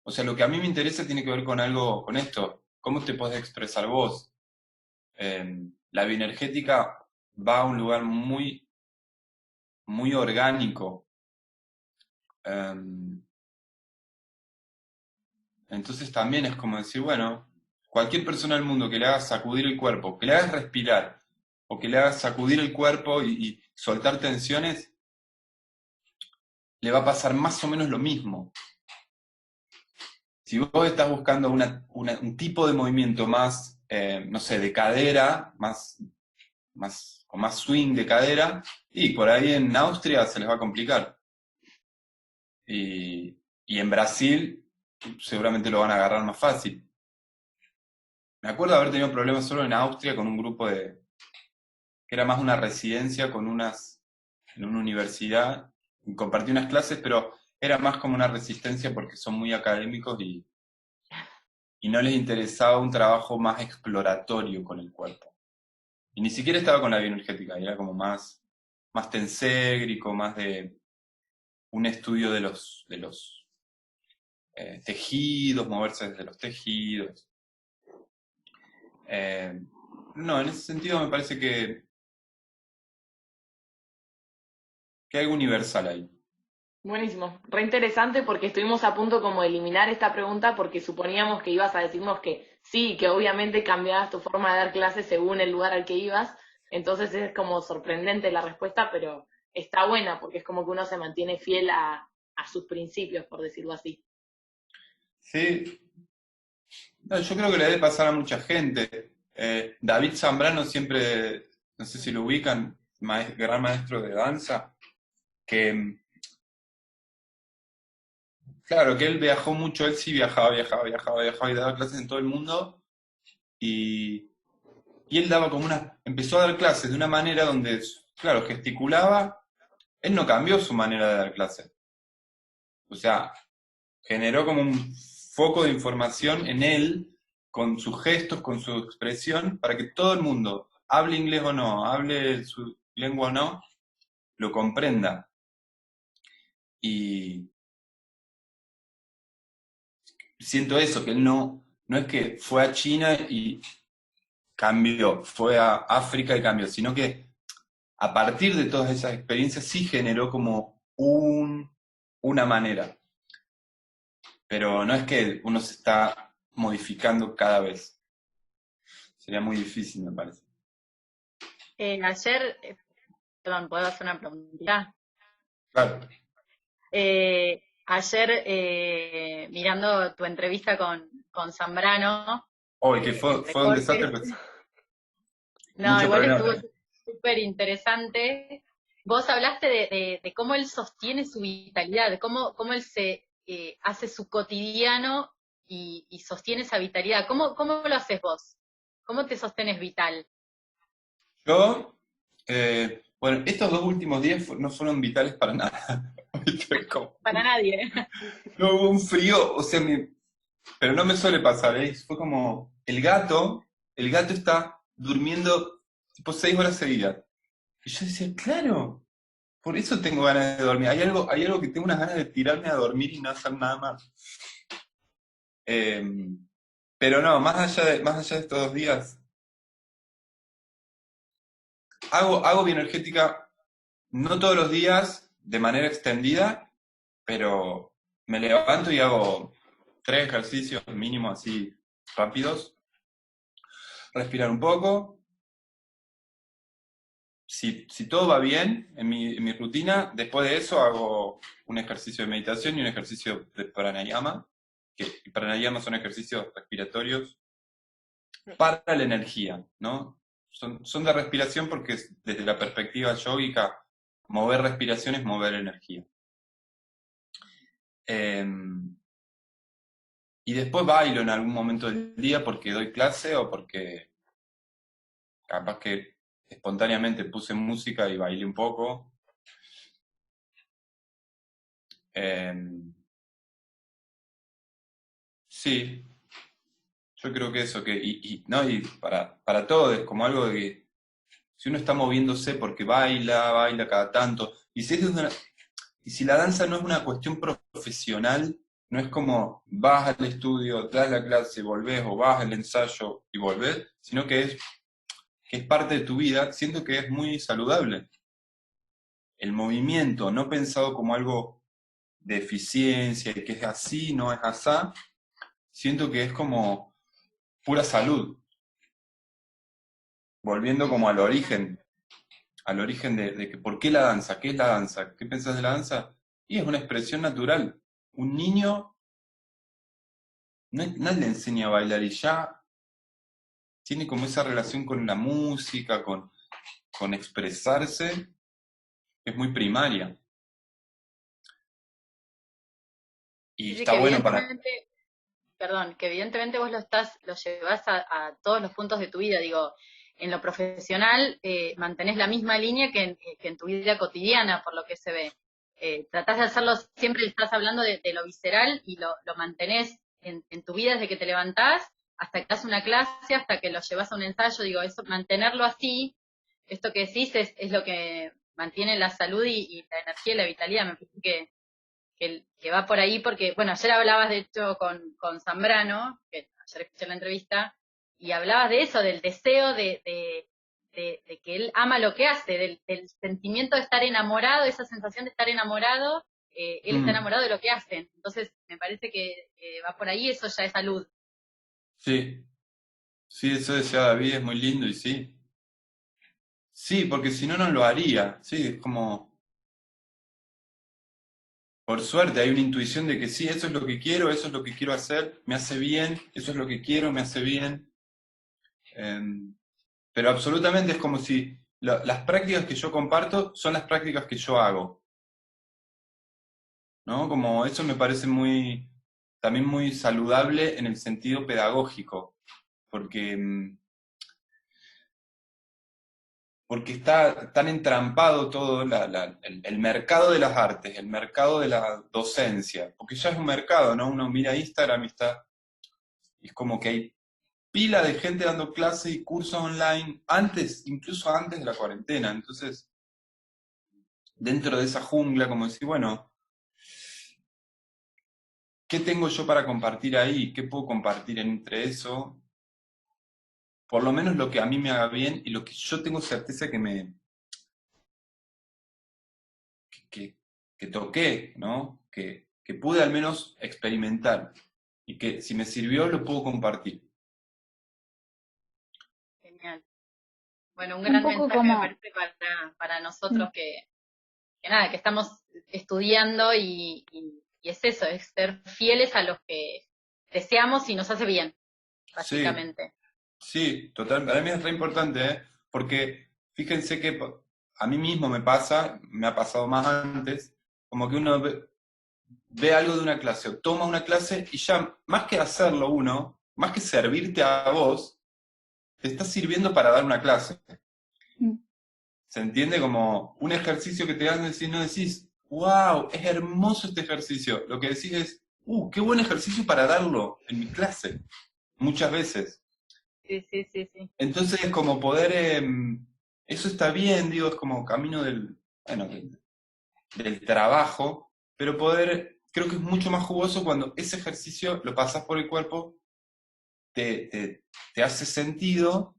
O sea, lo que a mí me interesa tiene que ver con algo, con esto. ¿Cómo te podés expresar vos? La bioenergética va a un lugar muy, muy orgánico. Entonces también es como decir, bueno, cualquier persona del mundo que le haga sacudir el cuerpo, que le hagas respirar, o que le hagas sacudir el cuerpo y soltar tensiones, le va a pasar más o menos lo mismo. Si vos estás buscando un tipo de movimiento más, no sé, de cadera, con más swing de cadera, y por ahí en Austria se les va a complicar. Y en Brasil seguramente lo van a agarrar más fácil. Me acuerdo de haber tenido problemas solo en Austria con un grupo que era más una residencia en una universidad, y compartí unas clases, pero era más como una resistencia porque son muy académicos y no les interesaba un trabajo más exploratorio con el cuerpo. Y ni siquiera estaba con la bioenergética, era como más tenségrico, más de un estudio de los tejidos, moverse desde los tejidos. No, en ese sentido me parece que hay algo universal ahí. Buenísimo, re interesante porque estuvimos a punto como de eliminar esta pregunta porque suponíamos que ibas a decirnos que sí, que obviamente cambiabas tu forma de dar clases según el lugar al que ibas, entonces es como sorprendente la respuesta, pero está buena porque es como que uno se mantiene fiel a sus principios, por decirlo así. Sí, no, yo creo que le debe pasar a mucha gente. David Zambrano siempre, no sé si lo ubican, gran maestro de danza, que claro, que él viajó mucho, él sí viajaba y daba clases en todo el mundo, y él daba empezó a dar clases de una manera donde, claro, gesticulaba, él no cambió su manera de dar clases. O sea, generó como un foco de información en él, con sus gestos, con su expresión, para que todo el mundo, hable inglés o no, hable su lengua o no, lo comprenda. Y siento eso, que él no es que fue a China y cambió, fue a África y cambió, sino que a partir de todas esas experiencias sí generó como una manera. Pero no es que uno se está modificando cada vez. Sería muy difícil, me parece. Ayer, perdón, ¿puedo hacer una preguntita? Claro. Ayer, mirando tu entrevista con Zambrano. Hoy que fue un desastre. Pues, no, igual estuvo súper interesante. Vos hablaste de cómo él sostiene su vitalidad, de cómo él se hace su cotidiano y sostiene esa vitalidad. ¿Cómo lo haces vos? ¿Cómo te sostenes vital? Yo, bueno, estos 2 últimos días no fueron vitales para nada. Para nadie. No hubo un frío, o sea, pero no me suele pasar, ¿eh? Fue como, el gato está durmiendo tipo 6 horas seguidas. Y yo decía, claro, por eso tengo ganas de dormir. Hay algo que tengo unas ganas de tirarme a dormir y no hacer nada más. Pero no, más allá de estos 2 días, hago bioenergética no todos los días de manera extendida, pero me levanto y hago 3 ejercicios mínimo así rápidos. Respirar un poco. Si todo va bien en mi rutina, después de eso hago un ejercicio de meditación y un ejercicio de pranayama, que pranayama son ejercicios respiratorios para la energía, ¿no? Son de respiración porque desde la perspectiva yógica, mover respiración es mover energía. Y después bailo en algún momento del día porque doy clase o porque capaz que espontáneamente puse música y bailé un poco. Sí, yo creo que eso, no, y para todo es como algo de que si uno está moviéndose porque baila cada tanto, y si la danza no es una cuestión profesional, no es como vas al estudio, das la clase, volvés, o vas al ensayo y volvés, sino que es parte de tu vida, siento que es muy saludable. El movimiento, no pensado como algo de eficiencia, y que es así, no es asá, siento que es como pura salud. Volviendo como al origen de que ¿por qué la danza? ¿Qué es la danza? ¿Qué pensás de la danza? Y es una expresión natural. Un niño, nadie le enseña a bailar y ya tiene como esa relación con la música, con expresarse, es muy primaria. Y Sí, está bueno para... Perdón, que evidentemente vos lo llevás a todos los puntos de tu vida, digo, en lo profesional mantenés la misma línea que en tu vida cotidiana, por lo que se ve. Tratás de hacerlo, siempre estás hablando de lo visceral y lo mantenés en tu vida desde que te levantás hasta que das una clase, hasta que lo llevas a un ensayo, digo, eso, mantenerlo así, esto que decís es lo que mantiene la salud y la energía y la vitalidad, me parece que va por ahí, porque, bueno, ayer hablabas de hecho con Zambrano, que ayer escuché la entrevista, y hablabas de eso, del deseo de que él ama lo que hace, del sentimiento de estar enamorado, esa sensación de estar enamorado, él está enamorado de lo que hace. Entonces, me parece que va por ahí, eso ya es salud. Sí, eso decía David, es muy lindo y sí. Sí, porque si no, no lo haría. Sí, es como... Por suerte hay una intuición de que sí, eso es lo que quiero, eso es lo que quiero hacer, me hace bien, eso es lo que quiero, me hace bien. Pero absolutamente es como si las prácticas que yo comparto son las prácticas que yo hago. ¿No? Como eso me parece también muy saludable en el sentido pedagógico, porque está tan entrampado todo el mercado de las artes, el mercado de la docencia, porque ya es un mercado, ¿no? Uno mira Instagram y es como que hay pila de gente dando clases y cursos online, incluso antes de la cuarentena. Entonces, dentro de esa jungla, como decir, bueno, ¿qué tengo yo para compartir ahí? ¿Qué puedo compartir entre eso? Por lo menos lo que a mí me haga bien y lo que yo tengo certeza que toqué, ¿no? Que pude al menos experimentar y que si me sirvió lo puedo compartir. Genial. Bueno, un gran mensaje me parece para nosotros que nada, que estamos estudiando y es eso, es ser fieles a los que deseamos y nos hace bien, básicamente. Sí, total, para mí es re importante, ¿eh? Porque fíjense que a mí mismo me ha pasado más antes, como que uno ve algo de una clase o toma una clase y ya, más que hacerlo uno, más que servirte a vos, te está sirviendo para dar una clase. ¿Se entiende? Como un ejercicio que te dan, no decís, wow, es hermoso este ejercicio. Lo que decís es, qué buen ejercicio para darlo en mi clase. Muchas veces. Sí. Entonces es como poder, eso está bien, digo, es como camino del trabajo, pero creo que es mucho más jugoso cuando ese ejercicio lo pasas por el cuerpo, te hace sentido,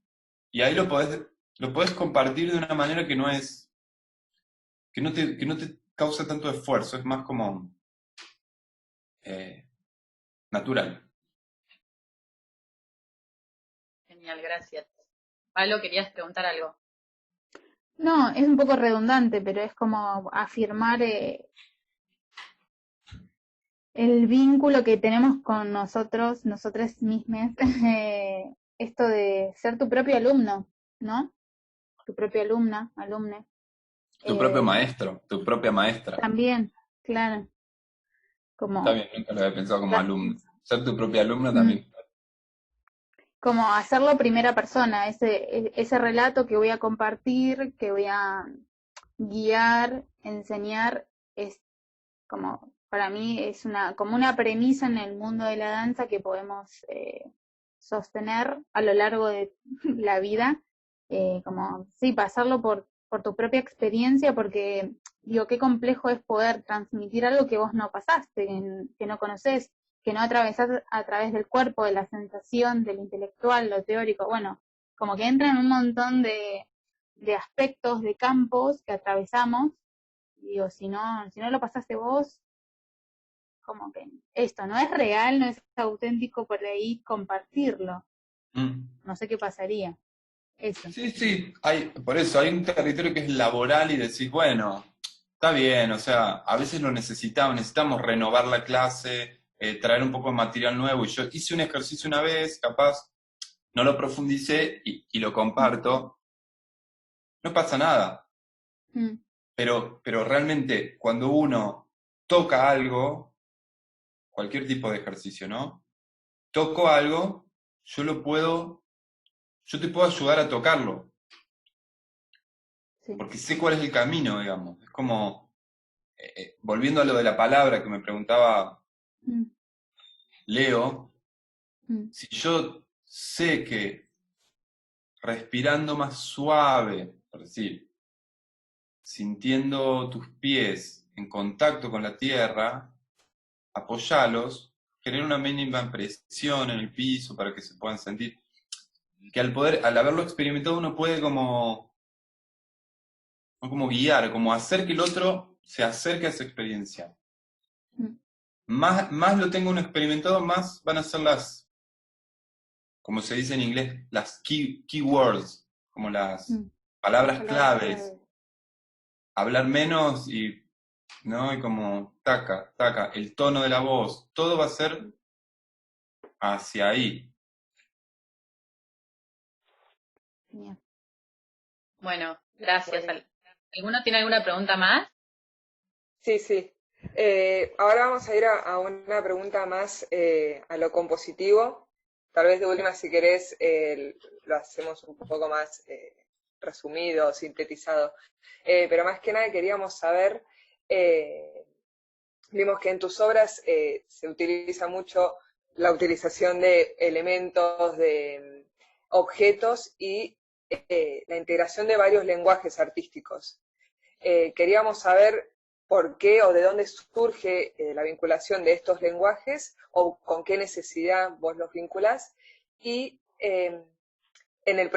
y ahí lo podés compartir de una manera que no te causa tanto esfuerzo, es más como natural. Genial, gracias. Pablo, querías preguntar algo. No, es un poco redundante, pero es como afirmar el vínculo que tenemos con nosotros, nosotras mismas, esto de ser tu propio alumno, ¿no? Tu propia alumna, alumne. Tu propio maestro, tu propia maestra. También, claro. Como, Está bien, nunca lo había pensado como alumno. Ser tu propia alumna Mm. también. como hacerlo primera persona, ese relato que voy a compartir, que voy a guiar, enseñar, es como, para mí es como una premisa en el mundo de la danza que podemos sostener a lo largo de la vida, como, sí, pasarlo por tu propia experiencia, porque, digo, qué complejo es poder transmitir algo que vos no pasaste, que no conocés, que no atravesás a través del cuerpo, de la sensación, del intelectual, lo teórico, bueno, como que entran un montón de aspectos, de campos que atravesamos. Digo, si no lo pasaste vos, como que esto no es real, no es auténtico, por ahí compartirlo. Mm. No sé qué pasaría. Eso. Sí, por eso hay un territorio que es laboral y decís, bueno, está bien, o sea, a veces lo necesitamos renovar la clase, traer un poco de material nuevo, y yo hice un ejercicio una vez, capaz, no lo profundicé y lo comparto, no pasa nada, Mm, pero realmente cuando uno toca algo, cualquier tipo de ejercicio, ¿no? Toco algo, yo te puedo ayudar a tocarlo, sí. porque sé cuál es el camino, digamos. Es como, volviendo a lo de la palabra que me preguntaba Mm, Leo, mm, si yo sé que respirando más suave, por decir, sintiendo tus pies en contacto con la tierra, apoyalos, genera una mínima presión en el piso para que se puedan sentir. Que al haberlo experimentado, uno puede como guiar, como hacer que el otro se acerque a esa experiencia. mm, Más lo tenga uno experimentado, más van a ser como se dice en inglés, las keywords, como las mm. palabras Palabras claves. clave. Hablar menos ¿no? Y como taca, taca, el tono de la voz, todo va a ser hacia ahí. Genial. Bueno, gracias. Bueno. ¿Alguno tiene alguna pregunta más? Sí. Ahora vamos a ir a una pregunta más a lo compositivo. Tal vez de última, si querés, lo hacemos un poco más resumido, sintetizado. Pero más que nada queríamos saber, vimos que en tus obras se utiliza mucho la utilización de elementos, de objetos y la integración de varios lenguajes artísticos. Queríamos saber por qué o de dónde surge la vinculación de estos lenguajes o con qué necesidad vos los vinculás y en el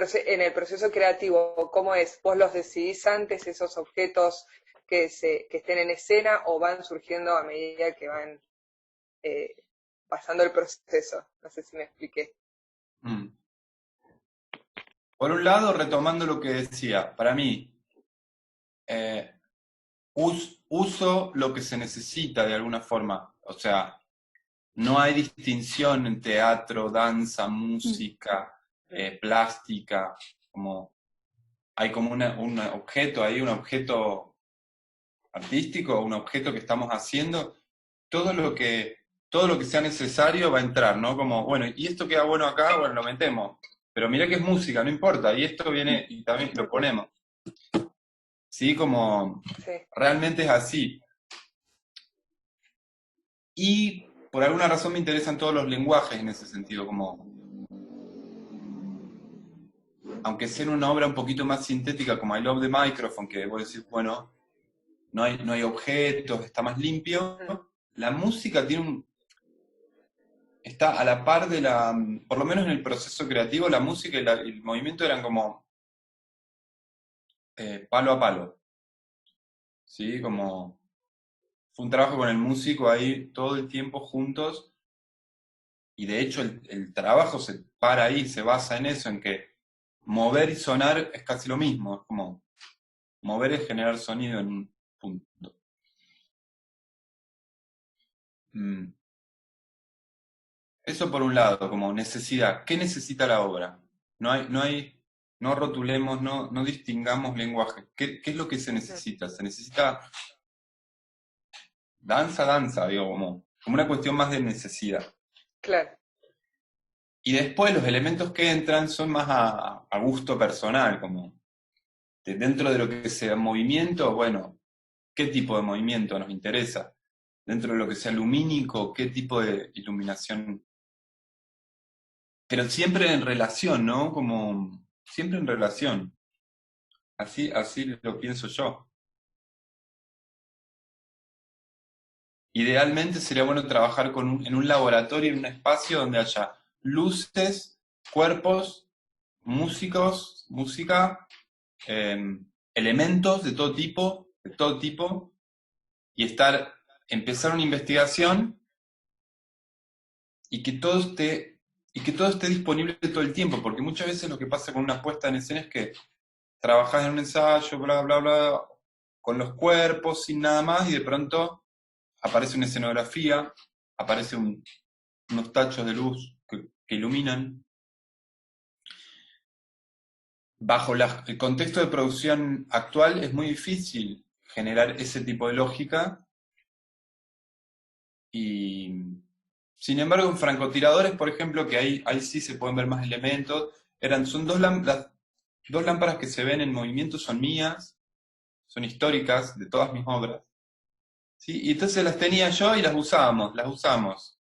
proceso creativo, ¿cómo es? ¿Vos los decidís antes, esos objetos que estén en escena, o van surgiendo a medida que van pasando el proceso? No sé si me expliqué. Mm. Por un lado, retomando lo que decía, para mí, uso lo que se necesita de alguna forma. O sea, no hay distinción en teatro, danza, música, plástica, hay como un objeto ahí, un objeto artístico, un objeto que estamos haciendo, todo lo que sea necesario va a entrar, ¿no? Como, bueno, y esto queda bueno acá, bueno, lo metemos. Pero mira que es música, no importa, y esto viene y también lo ponemos. Sí, como Sí. realmente es así. Y por alguna razón me interesan todos los lenguajes en ese sentido, como aunque sea una obra un poquito más sintética como I Love the Microphone, que vos decís, bueno, no hay objetos, está más limpio, la música está a la par de por lo menos en el proceso creativo, la música y el movimiento eran como palo a palo, ¿sí? Como fue un trabajo con el músico ahí todo el tiempo juntos, y de hecho el trabajo se para ahí, se basa en eso, en que mover y sonar es casi lo mismo, es como mover es generar sonido en un punto. Eso por un lado, como necesidad. ¿Qué necesita la obra? No rotulemos, no distingamos lenguaje. ¿Qué es lo que se necesita? Se necesita danza, digo, como una cuestión más de necesidad. Claro. Y después los elementos que entran son más a gusto personal, como dentro de lo que sea movimiento, bueno, ¿qué tipo de movimiento nos interesa? Dentro de lo que sea lumínico, ¿qué tipo de iluminación? Pero siempre en relación, ¿no? Como siempre en relación. Así lo pienso yo. Idealmente sería bueno trabajar en un laboratorio, en un espacio donde haya luces, cuerpos, músicos, música, elementos de todo tipo, y empezar una investigación y que todo esté disponible todo el tiempo, porque muchas veces lo que pasa con una puesta en escena es que trabajás en un ensayo, bla, bla, bla, con los cuerpos, sin nada más, y de pronto aparece una escenografía, aparecen unos tachos de luz que iluminan. Bajo el contexto de producción actual es muy difícil generar ese tipo de lógica, y sin embargo en francotiradores, por ejemplo, que ahí sí se pueden ver más elementos, son las dos lámparas que se ven en movimiento son mías, son históricas de todas mis obras, ¿sí? Y entonces las tenía yo y las usamos.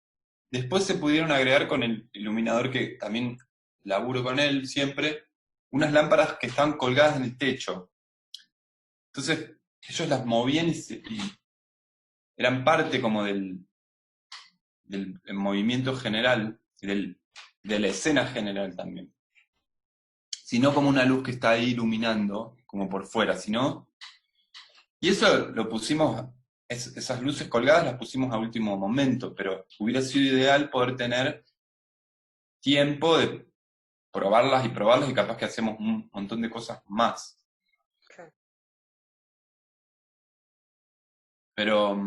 Después se pudieron agregar con el iluminador, que también laburo con él siempre, unas lámparas que estaban colgadas en el techo. Entonces ellos las movían y eran parte como del movimiento general, de la escena general también. Sino como una luz que está ahí iluminando, como por fuera, sino... Y eso lo pusimos, esas luces colgadas las pusimos a último momento, pero hubiera sido ideal poder tener tiempo de probarlas, y capaz que hacemos un montón de cosas más. Claro. Pero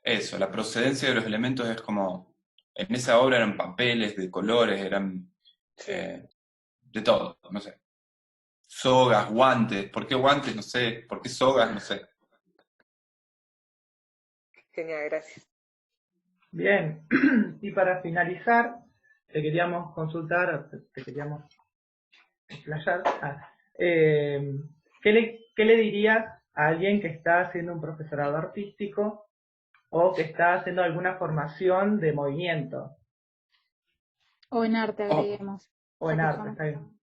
eso, la procedencia de los elementos es como, en esa obra eran papeles, de colores, eran de todo, no sé. Sogas, guantes, ¿por qué guantes? No sé, ¿por qué sogas? No sé. Genial, gracias. Bien, y para finalizar, te queríamos consultar, te queríamos explayar. ¿Qué le dirías a alguien que está haciendo un profesorado artístico o que está haciendo alguna formación de movimiento? O en arte, agreguemos. O en arte, está bien.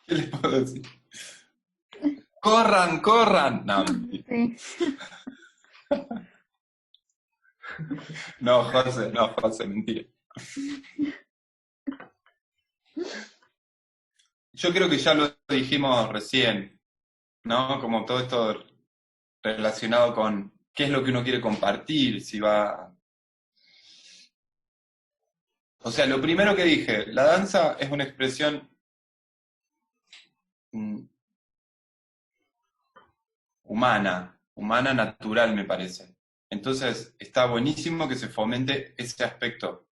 ¿Qué les puedo decir? ¡Corran, corran! No, Sí. no, José, mentira. Yo creo que ya lo dijimos recién, ¿no? Como todo esto relacionado con qué es lo que uno quiere compartir, si va... O sea, lo primero que dije, la danza es una expresión humana, natural, me parece. Entonces, está buenísimo que se fomente ese aspecto,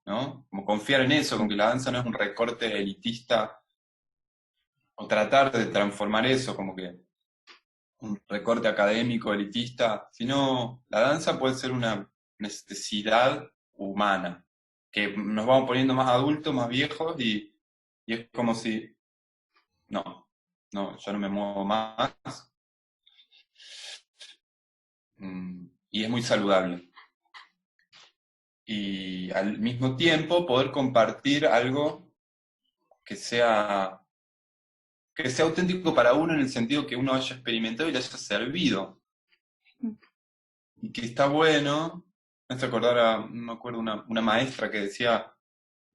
¿no? Como confiar en eso, con que la danza no es un recorte elitista, o tratar de transformar eso, como que un recorte académico elitista, sino la danza puede ser una necesidad humana, que nos vamos poniendo más adultos, más viejos, y es como si, no, yo no me muevo más, y es muy saludable. Y al mismo tiempo poder compartir algo que sea auténtico para uno, en el sentido que uno haya experimentado y le haya servido. Y que está bueno, me hace acordar no me acuerdo, una maestra que decía,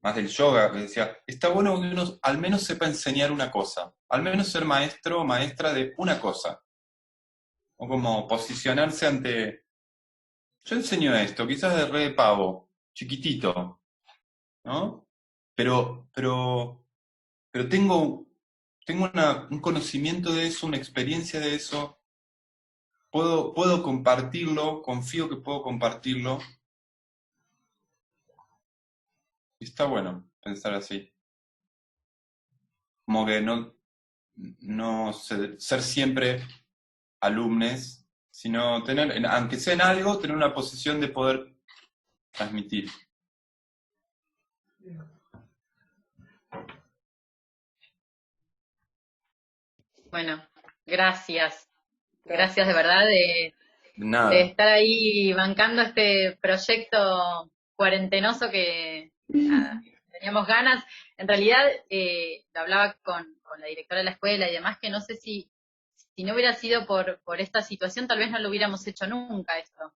más del yoga, que decía, está bueno que uno al menos sepa enseñar una cosa, al menos ser maestro o maestra de una cosa. O como posicionarse ante yo enseño esto, quizás de re de pavo, chiquitito, ¿no? Pero tengo un conocimiento de eso, una experiencia de eso, puedo compartirlo, confío que puedo compartirlo. Y está bueno pensar así. Como que no ser siempre alumnos, sino tener, aunque sea en algo, tener una posición de poder transmitir. Bueno, gracias. Gracias de verdad Nada. de estar ahí bancando este proyecto cuarentenoso que nada, teníamos ganas. En realidad, lo hablaba con la directora de la escuela y demás, que no sé si no hubiera sido por esta situación, tal vez no lo hubiéramos hecho nunca esto.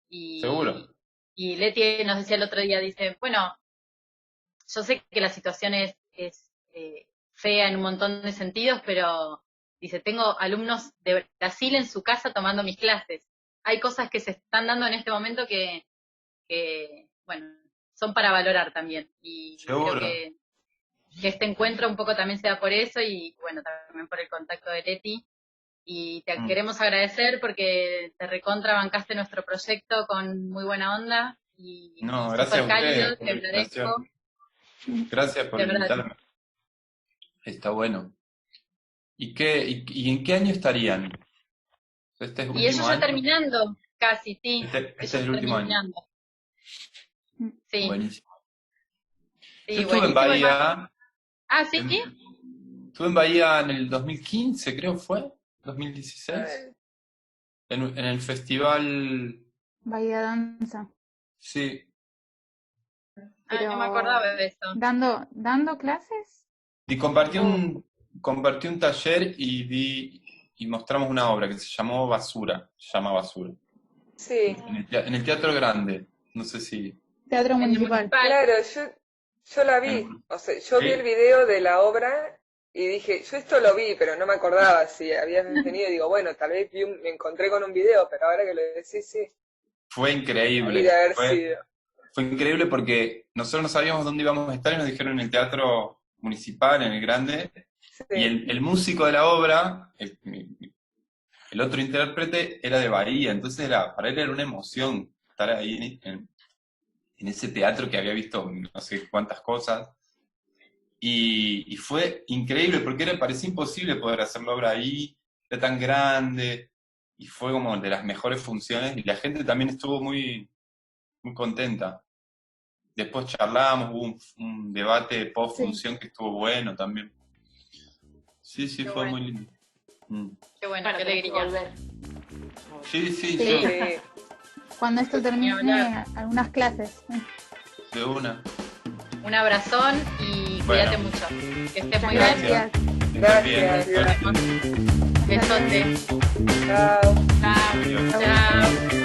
Seguro. Y Leti nos decía el otro día, dice, bueno, yo sé que la situación es fea en un montón de sentidos, pero dice, tengo alumnos de Brasil en su casa tomando mis clases. Hay cosas que se están dando en este momento que bueno, son para valorar también. Y Seguro. creo que este encuentro un poco también se da por eso y bueno, también por el contacto de Leti. Y te queremos agradecer porque te recontrabancaste nuestro proyecto con muy buena onda y No, gracias súper a ustedes cálido, por te la agradezco. invitación. Gracias por De verdad. invitarme. Está bueno. ¿Y en qué año estarían? ¿Este es el Y ellos último ya año? terminando, casi, sí. Este Ellos es el último año. terminando. Sí, Buenísimo. sí, Yo estuve en buenísimo. Bahía. Ah, sí, Estuve en Bahía en el 2015, creo fue. 2016. En el festival. Bahía Danza. Sí. Ah, no me acordaba de eso. ¿Dando clases? Y compartí un taller y mostramos una obra que se llama Basura. Sí, En el Teatro Grande. No sé si. Teatro En el Municipal. claro, yo la vi. O sea, yo vi el video de la obra y dije, yo esto lo vi, pero no me acordaba si habías venido. Digo, bueno, tal vez me encontré con un video, pero ahora que lo decís, sí. Fue increíble. Ahí de haber sido. Fue increíble porque nosotros no sabíamos dónde íbamos a estar y nos dijeron en el Teatro Municipal, en el Grande, Sí. y el músico de la obra, el otro intérprete, era de Bahía, entonces para él era una emoción estar ahí en ese teatro que había visto no sé cuántas cosas, y fue increíble porque parecía imposible poder hacer la obra ahí, era tan grande, y fue como de las mejores funciones, y la gente también estuvo muy, muy contenta. Después charlamos, hubo un debate post-función que estuvo bueno también. Sí, Qué fue bueno. muy lindo. Qué bueno, Bueno, qué tenés que alegría. volver. Sí, Sí. Sí. Cuando esto termine, hablar. algunas clases. de una. Un abrazón y Bueno. cuídate mucho. Que estés muy Gracias. bien. Que estés bien. Gracias. Besote. Chao. Chao. Adiós. Chao.